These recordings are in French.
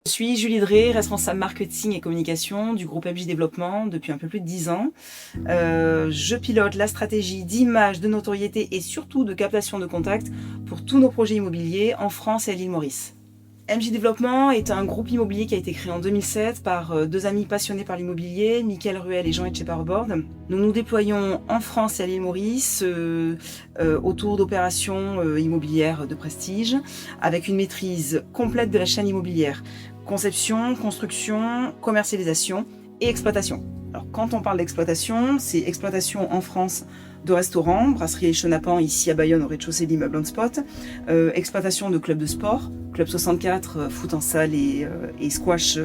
Je suis Julie Drey, responsable marketing et communication du groupe MJ Développement depuis un peu plus de 10 ans. Je pilote la stratégie d'image, de notoriété et surtout de captation de contacts pour tous nos projets immobiliers en France et à l'île Maurice. MJ Développement est un groupe immobilier qui a été créé en 2007 par deux amis passionnés par l'immobilier, Mickaël Ruel et Jean Etcheparobord. Nous nous déployons en France et à l'île Maurice autour d'opérations immobilières de prestige avec une maîtrise complète de la chaîne immobilière. Conception, construction, commercialisation et exploitation. Alors, quand on parle d'exploitation, c'est exploitation en France de restaurants, brasserie et Chenapan ici à Bayonne au rez-de-chaussée de l'immeuble On Spot, exploitation de clubs de sport, Club 64, foot en salle et squash,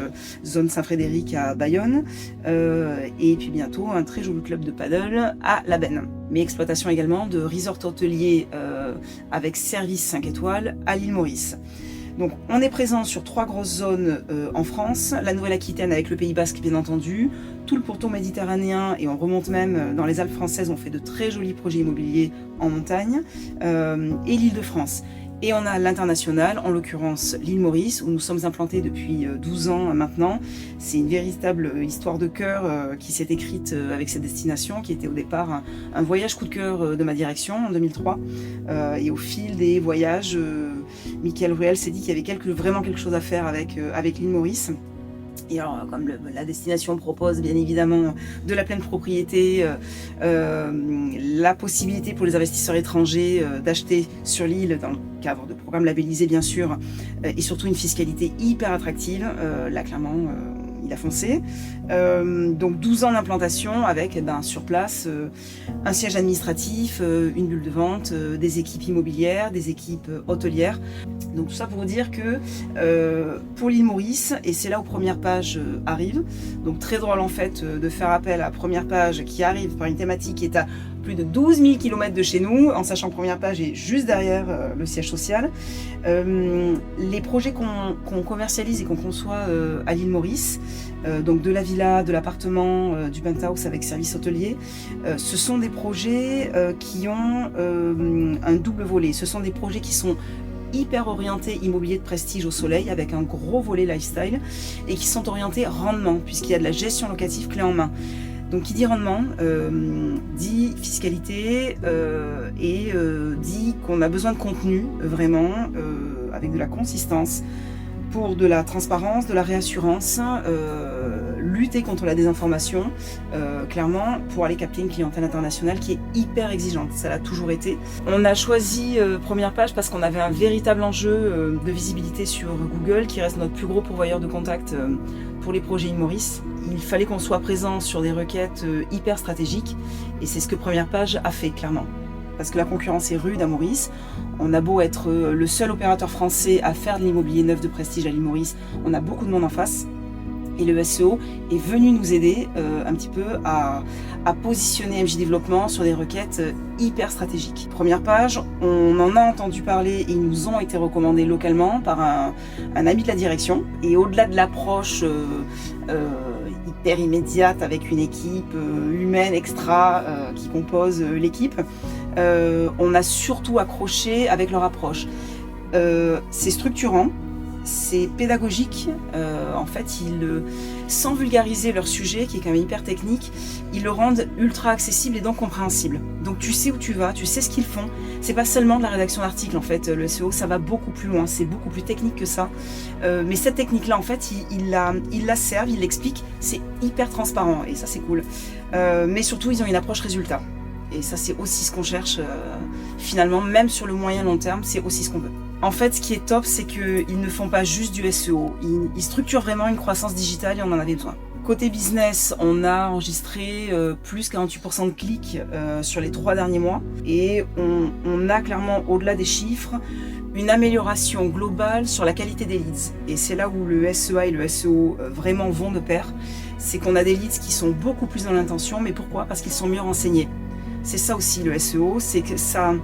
zone Saint-Frédéric à Bayonne, et puis bientôt un très joli club de paddle à La Benne. Mais exploitation également de resort hôtelier avec service 5 étoiles à l'île Maurice. Donc on est présent sur 3 grosses zones en France, la Nouvelle-Aquitaine avec le Pays Basque bien entendu, tout le pourtour méditerranéen et on remonte même dans les Alpes françaises, on fait de très jolis projets immobiliers en montagne, et l'Île-de-France. Et on a l'international, en l'occurrence l'île Maurice, où nous sommes implantés depuis 12 ans maintenant. C'est une véritable histoire de cœur qui s'est écrite avec cette destination, qui était au départ un voyage coup de cœur de ma direction en 2003. Et au fil des voyages, Mickaël Ruel s'est dit qu'il y avait vraiment quelque chose à faire avec l'île Maurice. Et alors, comme la destination propose bien évidemment de la pleine propriété, la possibilité pour les investisseurs étrangers d'acheter sur l'île dans le cadre de programmes labellisés bien sûr, et surtout une fiscalité hyper attractive, là clairement il a foncé. Donc 12 ans d'implantation avec sur place un siège administratif, une bulle de vente, des équipes immobilières, des équipes hôtelières. Donc tout ça pour vous dire que pour l'île Maurice, et c'est là où première page arrive, donc très drôle en fait de faire appel à première page qui arrive par une thématique qui est à plus de 12 000 km de chez nous, en sachant que première page est juste derrière le siège social. Les projets qu'on commercialise et qu'on conçoit à l'île Maurice, donc de la villa, de l'appartement, du penthouse avec service hôtelier, ce sont des projets qui ont un double volet. Ce sont des projets qui sont hyper orientés immobilier de prestige au soleil avec un gros volet lifestyle et qui sont orientés rendement puisqu'il y a de la gestion locative clé en main. Donc qui dit rendement dit fiscalité et dit qu'on a besoin de contenu vraiment avec de la consistance pour de la transparence, de la réassurance, lutter contre la désinformation, clairement pour aller capter une clientèle internationale qui est hyper exigeante, ça l'a toujours été. On a choisi première page parce qu'on avait un véritable enjeu de visibilité sur Google qui reste notre plus gros pourvoyeur de contacts pour les projets île Maurice. Il fallait qu'on soit présent sur des requêtes hyper stratégiques et c'est ce que première page a fait clairement. Parce que la concurrence est rude à Maurice. On a beau être le seul opérateur français à faire de l'immobilier neuf de prestige à l'île Maurice, on a beaucoup de monde en face. Et le SEO est venu nous aider un petit peu à positionner MJ Développement sur des requêtes hyper stratégiques. Première page, on en a entendu parler et ils nous ont été recommandés localement par un ami de la direction. Et au-delà de l'approche hyper immédiate avec une équipe humaine extra qui compose l'équipe, on a surtout accroché avec leur approche. C'est structurant. C'est pédagogique, en fait, sans vulgariser leur sujet, qui est quand même hyper technique, ils le rendent ultra accessible et donc compréhensible. Donc tu sais où tu vas, tu sais ce qu'ils font. C'est pas seulement de la rédaction d'articles, en fait, le SEO, ça va beaucoup plus loin, c'est beaucoup plus technique que ça. Mais cette technique-là, en fait, ils la servent, ils l'expliquent, c'est hyper transparent et ça c'est cool. Mais surtout, ils ont une approche résultat. Et ça, c'est aussi ce qu'on cherche finalement, même sur le moyen long terme, c'est aussi ce qu'on veut. En fait, ce qui est top, c'est qu'ils ne font pas juste du SEO. Ils structurent vraiment une croissance digitale et on en avait besoin. Côté business, on a enregistré plus 48% de clics sur les 3 derniers mois. Et on a clairement, au-delà des chiffres, une amélioration globale sur la qualité des leads. Et c'est là où le SEA et le SEO vraiment vont de pair. C'est qu'on a des leads qui sont beaucoup plus dans l'intention. Mais pourquoi ? Parce qu'ils sont mieux renseignés. C'est ça aussi le SEO, c'est que ça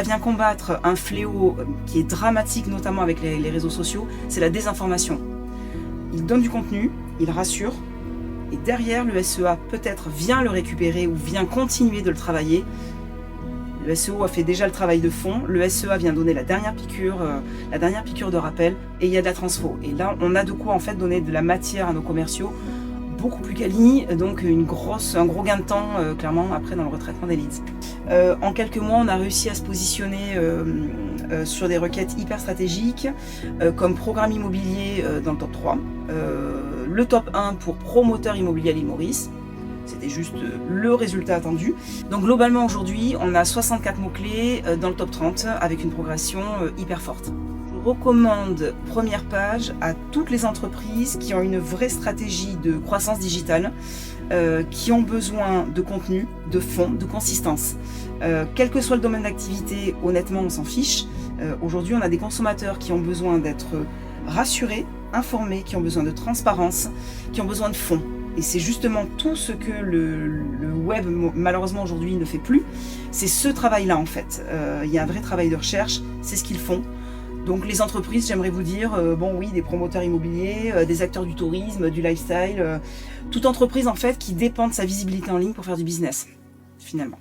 vient combattre un fléau qui est dramatique, notamment avec les réseaux sociaux, c'est la désinformation. Il donne du contenu, il rassure, et derrière le SEA peut-être vient le récupérer ou vient continuer de le travailler. Le SEO a fait déjà le travail de fond, le SEA vient donner la dernière piqûre de rappel, et il y a de la transfo. Et là, on a de quoi en fait donner de la matière à nos commerciaux, beaucoup plus quali, donc un gros gain de temps clairement après dans le retraitement des leads. En quelques mois, on a réussi à se positionner sur des requêtes hyper stratégiques comme programme immobilier dans le top 3, le top 1 pour promoteur immobilier à l'île Maurice. C'était juste le résultat attendu. Donc globalement aujourd'hui, on a 64 mots-clés dans le top 30 avec une progression hyper forte. Je recommande première page à toutes les entreprises qui ont une vraie stratégie de croissance digitale, qui ont besoin de contenu, de fond, de consistance. Quel que soit le domaine d'activité, honnêtement on s'en fiche. Aujourd'hui on a des consommateurs qui ont besoin d'être rassurés, informés, qui ont besoin de transparence, qui ont besoin de fond. Et c'est justement tout ce que le web, malheureusement aujourd'hui, ne fait plus. C'est ce travail-là en fait. Il y a un vrai travail de recherche, c'est ce qu'ils font. Donc les entreprises, j'aimerais vous dire, bon oui, des promoteurs immobiliers, des acteurs du tourisme, du lifestyle, toute entreprise en fait qui dépend de sa visibilité en ligne pour faire du business, finalement.